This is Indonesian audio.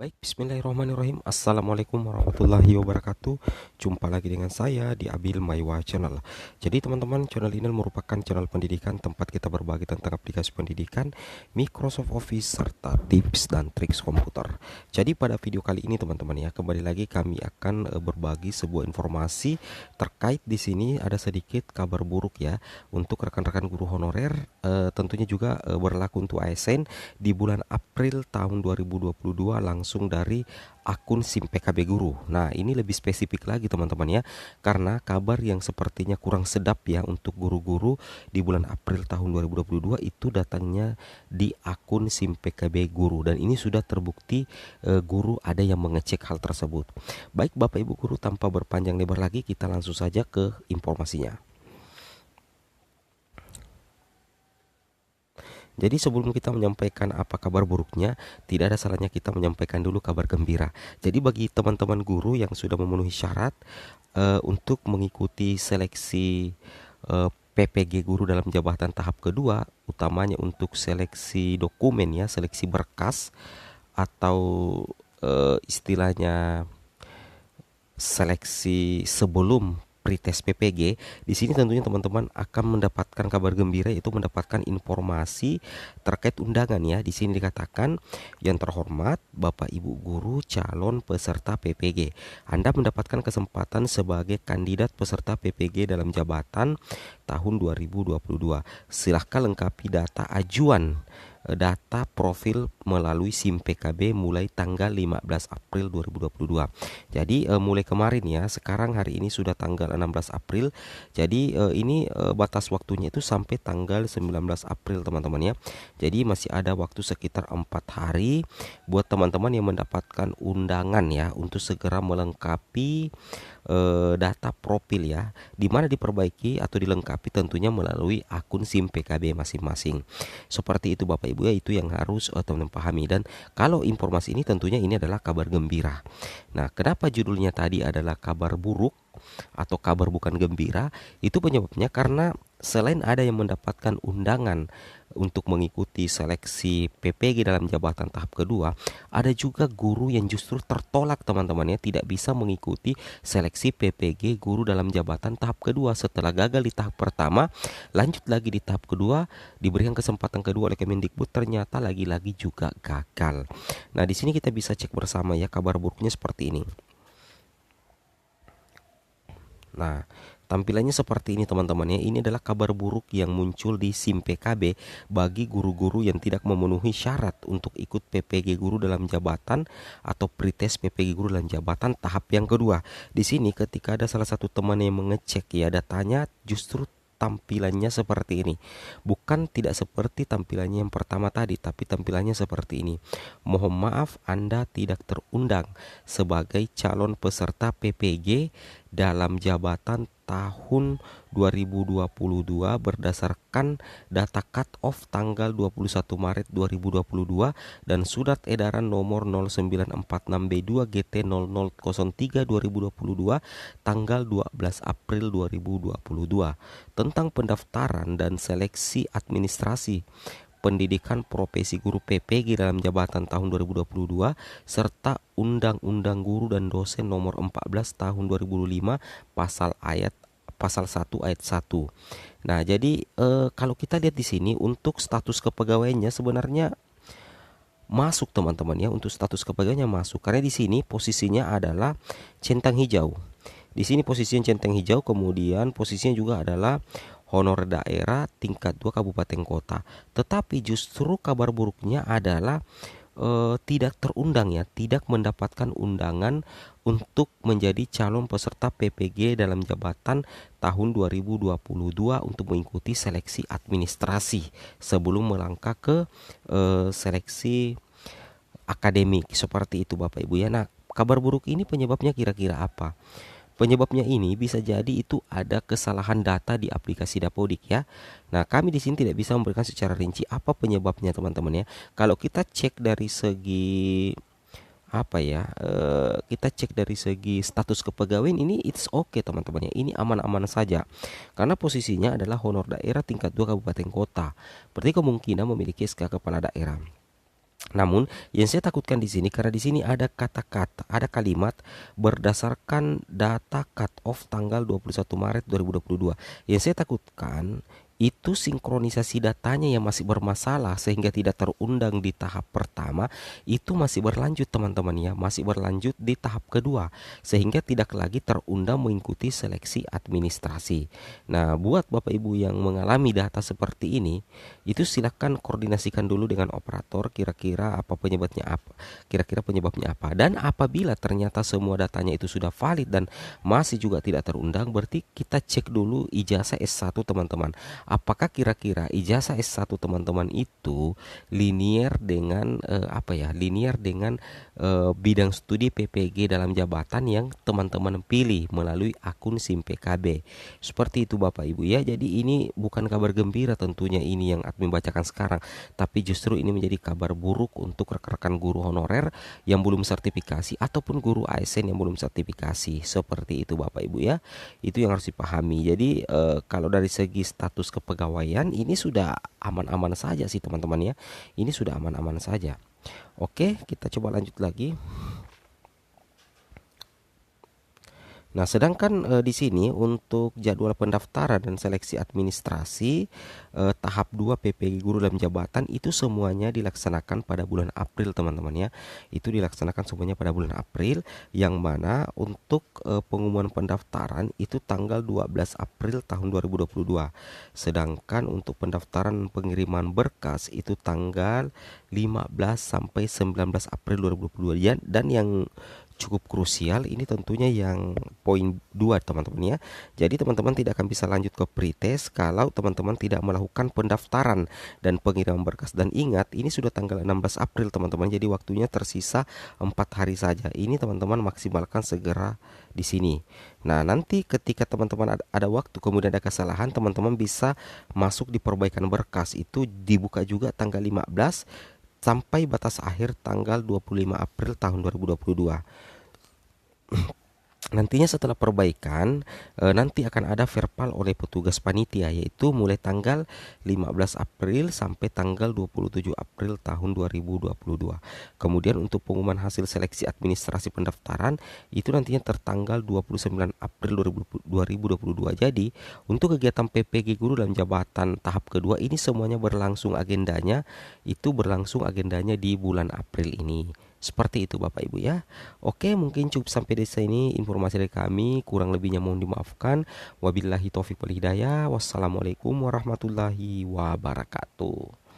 Baik, bismillahirrahmanirrahim. Assalamualaikum warahmatullahi wabarakatuh. Jumpa lagi dengan saya di Abil Maiwa Channel. Jadi teman-teman, channel ini merupakan channel pendidikan tempat kita berbagi tentang aplikasi pendidikan, Microsoft Office, serta tips dan triks komputer. Jadi pada video kali ini teman-teman ya, kembali lagi kami akan berbagi sebuah informasi terkait di sini ada sedikit kabar buruk ya untuk rekan-rekan guru honorer, tentunya juga berlaku untuk ASN di bulan April tahun 2022 langsung dari akun SIM PKB Guru. Nah, ini lebih spesifik lagi teman-teman ya, karena kabar yang sepertinya kurang sedap ya untuk guru-guru di bulan April tahun 2022 itu datangnya di akun SIM PKB Guru, dan ini sudah terbukti guru ada yang mengecek hal tersebut. Baik Bapak Ibu guru, tanpa berpanjang lebar lagi kita langsung saja ke informasinya. Jadi sebelum kita menyampaikan apa kabar buruknya, tidak ada salahnya kita menyampaikan dulu kabar gembira. Jadi bagi teman-teman guru yang sudah memenuhi syarat untuk mengikuti seleksi PPG guru dalam jabatan tahap kedua, utamanya untuk seleksi dokumen ya, seleksi berkas atau istilahnya seleksi sebelum pretest PPG. Di sini tentunya teman-teman akan mendapatkan kabar gembira, yaitu mendapatkan informasi terkait undangan ya. Di sini dikatakan, yang terhormat Bapak Ibu guru calon peserta PPG, Anda mendapatkan kesempatan sebagai kandidat peserta PPG dalam jabatan tahun 2022. Silahkan lengkapi data ajuan data profil melalui SIM PKB mulai tanggal 15 April 2022. Jadi mulai kemarin ya, sekarang hari ini sudah tanggal 16 April. Jadi ini batas waktunya itu sampai tanggal 19 April teman-teman ya. Jadi masih ada waktu sekitar 4 hari buat teman-teman yang mendapatkan undangan ya untuk segera melengkapi data profil ya, dimana diperbaiki atau dilengkapi tentunya melalui akun SIM PKB masing-masing. Seperti itu Bapak Ibu ya, itu yang harus teman-teman pahami. Dan kalau informasi ini tentunya ini adalah kabar gembira. Nah, kenapa judulnya tadi adalah kabar buruk atau kabar bukan gembira? Itu penyebabnya karena selain ada yang mendapatkan undangan untuk mengikuti seleksi PPG dalam jabatan tahap kedua, ada juga guru yang justru tertolak teman-teman ya, tidak bisa mengikuti seleksi PPG guru dalam jabatan tahap kedua setelah gagal di tahap pertama, lanjut lagi di tahap kedua, diberikan kesempatan kedua oleh Kemendikbud, ternyata lagi-lagi juga gagal. Nah, di sini kita bisa cek bersama ya kabar buruknya seperti ini. Nah, tampilannya seperti ini teman-teman ya. Ini adalah kabar buruk yang muncul di SIM PKB bagi guru-guru yang tidak memenuhi syarat untuk ikut PPG guru dalam jabatan atau pretest PPG guru dalam jabatan tahap yang kedua. Di sini ketika ada salah satu teman yang mengecek ya datanya, justru tampilannya seperti ini. Bukan tidak seperti tampilannya yang pertama tadi, tapi tampilannya seperti ini. Mohon maaf, Anda tidak terundang sebagai calon peserta PPG dalam jabatan tahun 2022 berdasarkan data cut off tanggal 21 Maret 2022 dan surat edaran nomor 0946B2 GT 0003 2022 tanggal 12 April 2022 tentang pendaftaran dan seleksi administrasi pendidikan profesi guru PPG dalam jabatan tahun 2022 serta Undang-Undang Guru dan Dosen nomor 14 tahun 2005 pasal 1 ayat 1. Nah, jadi kalau kita lihat di sini untuk status kepegawaiannya sebenarnya masuk teman-teman ya, untuk status kepegawaiannya masuk karena di sini posisinya adalah centang hijau. Di sini posisinya centang hijau, kemudian posisinya juga adalah honor daerah tingkat 2 kabupaten kota. Tetapi justru kabar buruknya adalah tidak terundang ya, tidak mendapatkan undangan untuk menjadi calon peserta PPG dalam jabatan tahun 2022 untuk mengikuti seleksi administrasi sebelum melangkah ke seleksi akademik. Seperti itu Bapak Ibu ya. Nah, kabar buruk ini penyebabnya kira-kira apa? Penyebabnya ini bisa jadi itu ada kesalahan data di aplikasi Dapodik ya. Nah, kami di sini tidak bisa memberikan secara rinci apa penyebabnya teman-teman ya. Kalau kita cek dari segi apa ya, kita cek dari segi status kepegawaian ini it's okay teman-teman ya. Ini aman-aman saja. Karena posisinya adalah honor daerah tingkat 2 kabupaten kota. Berarti kemungkinan memiliki SK kepala daerah. Namun yang saya takutkan di sini karena di sini ada kata-kata, ada kalimat berdasarkan data cut off tanggal 21 Maret 2022. Yang saya takutkan itu sinkronisasi datanya yang masih bermasalah sehingga tidak terundang di tahap pertama, itu masih berlanjut teman-teman ya, masih berlanjut di tahap kedua sehingga tidak lagi terundang mengikuti seleksi administrasi. Nah, buat Bapak Ibu yang mengalami data seperti ini, itu silakan koordinasikan dulu dengan operator kira-kira penyebabnya apa. Dan apabila ternyata semua datanya itu sudah valid dan masih juga tidak terundang, berarti kita cek dulu ijazah S1 teman-teman. Apakah kira-kira ijazah S1 teman-teman itu linier dengan linier dengan bidang studi PPG dalam jabatan yang teman-teman pilih melalui akun SIM PKB. Seperti itu Bapak Ibu ya. Jadi ini bukan kabar gembira tentunya ini yang admin bacakan sekarang, tapi justru ini menjadi kabar buruk untuk rekan-rekan guru honorer yang belum sertifikasi ataupun guru ASN yang belum sertifikasi. Seperti itu Bapak Ibu ya. Itu yang harus dipahami. Jadi kalau dari segi status kepegawaian ini sudah aman-aman saja sih teman-teman ya. Ini sudah aman-aman saja. Oke, kita coba lanjut lagi. Nah, sedangkan di sini untuk jadwal pendaftaran dan seleksi administrasi tahap 2 PPG guru dalam jabatan itu semuanya dilaksanakan pada bulan April teman-teman ya. Itu dilaksanakan semuanya pada bulan April, yang mana untuk pengumuman pendaftaran itu tanggal 12 April tahun 2022. Sedangkan untuk pendaftaran pengiriman berkas itu tanggal 15 sampai 19 April 2022 ya. Dan yang cukup krusial ini tentunya yang poin 2 teman-teman ya. Jadi teman-teman tidak akan bisa lanjut ke pretest kalau teman-teman tidak melakukan pendaftaran dan pengiriman berkas. Dan ingat ini sudah tanggal 16 April teman-teman. Jadi waktunya tersisa 4 hari saja. Ini teman-teman maksimalkan segera di sini. Nah, nanti ketika teman-teman ada waktu kemudian ada kesalahan, teman-teman bisa masuk di perbaikan berkas. Itu dibuka juga tanggal 15 sampai batas akhir tanggal 25 April tahun 2022. Nantinya setelah perbaikan nanti akan ada verbal oleh petugas panitia, yaitu mulai tanggal 15 April sampai tanggal 27 April tahun 2022. Kemudian untuk pengumuman hasil seleksi administrasi pendaftaran itu nantinya tertanggal 29 April 2022. Jadi untuk kegiatan PPG guru dalam jabatan tahap kedua ini semuanya berlangsung agendanya di bulan April ini. Seperti itu Bapak Ibu ya. Oke, mungkin cukup sampai di sini informasi dari kami. Kurang lebihnya mohon dimaafkan. Wabillahi taufiq wal hidayah. Wassalamualaikum warahmatullahi wabarakatuh.